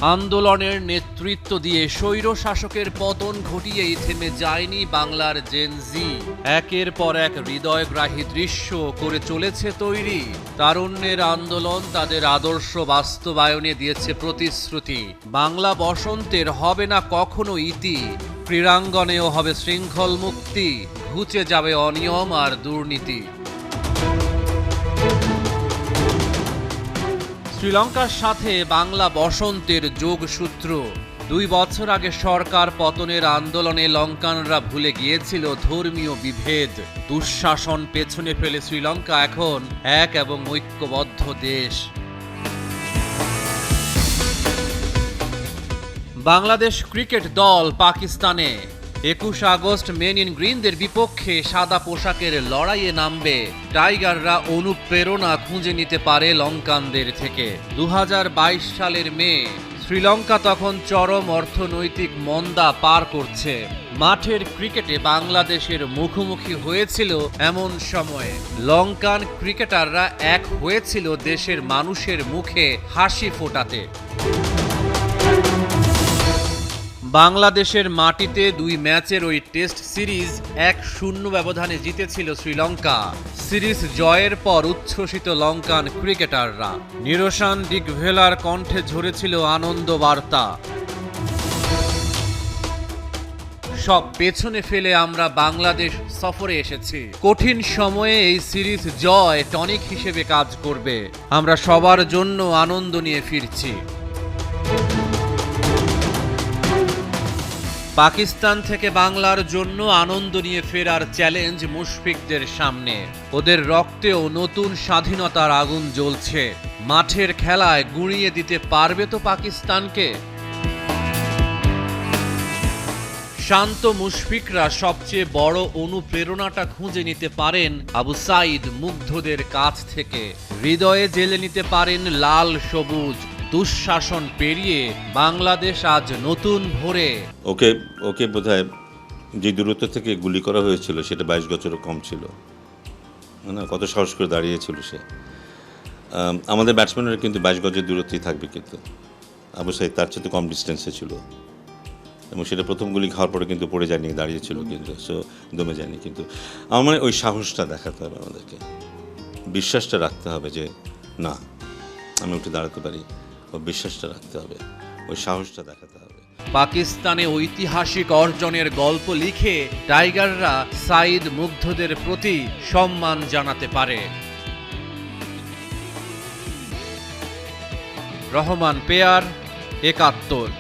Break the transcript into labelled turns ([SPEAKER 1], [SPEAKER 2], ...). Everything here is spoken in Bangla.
[SPEAKER 1] আন্দোলনের নেতৃত্ব দিয়ে স্বৈর শাসকের পতন ঘটিয়েই থেমে যায়নি বাংলার জেনজি। একের পর এক হৃদয়গ্রাহী দৃশ্য করে চলেছে তৈরি। তারুণ্যের আন্দোলন তাদের আদর্শ বাস্তবায়নে দিয়েছে প্রতিশ্রুতি। বাংলা বসন্তের হবে না কখনো ইতি, ক্রীড়াঙ্গনেও হবে শৃঙ্খল মুক্তি, ঘুচে যাবে অনিয়ম আর দুর্নীতি। শ্রীলঙ্কার সাথে বাংলা বসন্তের যোগসূত্র। 2 বছর আগে সরকার পতনের আন্দোলনে লঙ্কানরা ভুলে গিয়েছিল ধর্মীয় বিভেদ। দুঃশাসন পেছনে ফেলে শ্রীলঙ্কা এখন এক এবং ঐক্যবদ্ধ দেশ। বাংলাদেশ ক্রিকেট দল পাকিস্তানে 21 আগস্ট মেন ইন গ্রিনদের বিপক্ষে সাদা পোশাকের লড়াইয়ে নামবে। টাইগাররা অনুপ্রেরণা খুঁজে নিতে পারে লঙ্কানদের থেকে। 2022 সালের মে, শ্রীলঙ্কা তখন চরম অর্থনৈতিক মন্দা পার করছে। মাঠের ক্রিকেটে বাংলাদেশের মুখোমুখি হয়েছিল এমন সময়ে। লঙ্কান ক্রিকেটাররা এক হয়েছিল দেশের মানুষের মুখে হাসি ফোটাতে। বাংলাদেশের মাটিতে 2 ম্যাচের ওই টেস্ট সিরিজ 1-0 ব্যবধানে জিতেছিল শ্রীলঙ্কা। সিরিজ জয়ের পর উচ্ছ্বসিত লঙ্কান ক্রিকেটাররা। নিরোশান ডিকভেলার কণ্ঠে ঝরেছিল আনন্দ বার্তা। সব পেছনে ফেলে আমরা বাংলাদেশ সফরে এসেছি। কঠিন সময়ে এই সিরিজ জয় টনিক হিসেবে কাজ করবে। আমরা সবার জন্য আনন্দ নিয়ে ফিরছি। পাকিস্তান থেকে বাংলার জন্য আনন্দ নিয়ে ফেরার চ্যালেঞ্জ মুশফিকদের সামনে। ওদের রক্তেও নতুন স্বাধীনতার আগুন জ্বলছে। মাঠের খেলায় গুঁড়িয়ে দিতে পারবে তো পাকিস্তানকে? শান্ত মুশফিকরা সবচেয়ে বড় অনুপ্রেরণাটা খুঁজে নিতে পারেন আবু সাইদ মুগ্ধদের কাছ থেকে। হৃদয়ে জেলে নিতে পারেন লাল সবুজ। দুঃশাসন পেরিয়ে বাংলাদেশ আজ নতুন ভোরে।
[SPEAKER 2] ওকে বোধহয় যে দূরত্ব থেকে গুলি করা হয়েছিল সেটা 22 বছরও কম ছিল না। কত সাহস করে দাঁড়িয়েছিল সে। আমাদের ব্যাটসম্যানরা কিন্তু 22 গজের দূরত্বেই থাকবে, কিন্তু আবু সাইদ তার চেয়ে কম ডিস্টেন্সে ছিল এবং সেটা প্রথম গুলি খাওয়ার পরে কিন্তু পড়ে যায়নি, দাঁড়িয়েছিল, কিন্তু সো দমে যায়নি। কিন্তু আমার মানে ওই সাহসটা দেখাতে হবে আমাদেরকে, বিশ্বাসটা রাখতে হবে যে না, আমি উঠে দাঁড়াতে পারি। ওই বিশ্বাসটা রাখতে হবে, ওই সাহসটা দেখাতে হবে।
[SPEAKER 1] পাকিস্তানে ঐতিহাসিক অর্জনের গল্প লিখে টাইগাররা সাইদ মুগ্ধদের প্রতি সম্মান জানাতে পারে। রহমান পেয়ার, 71।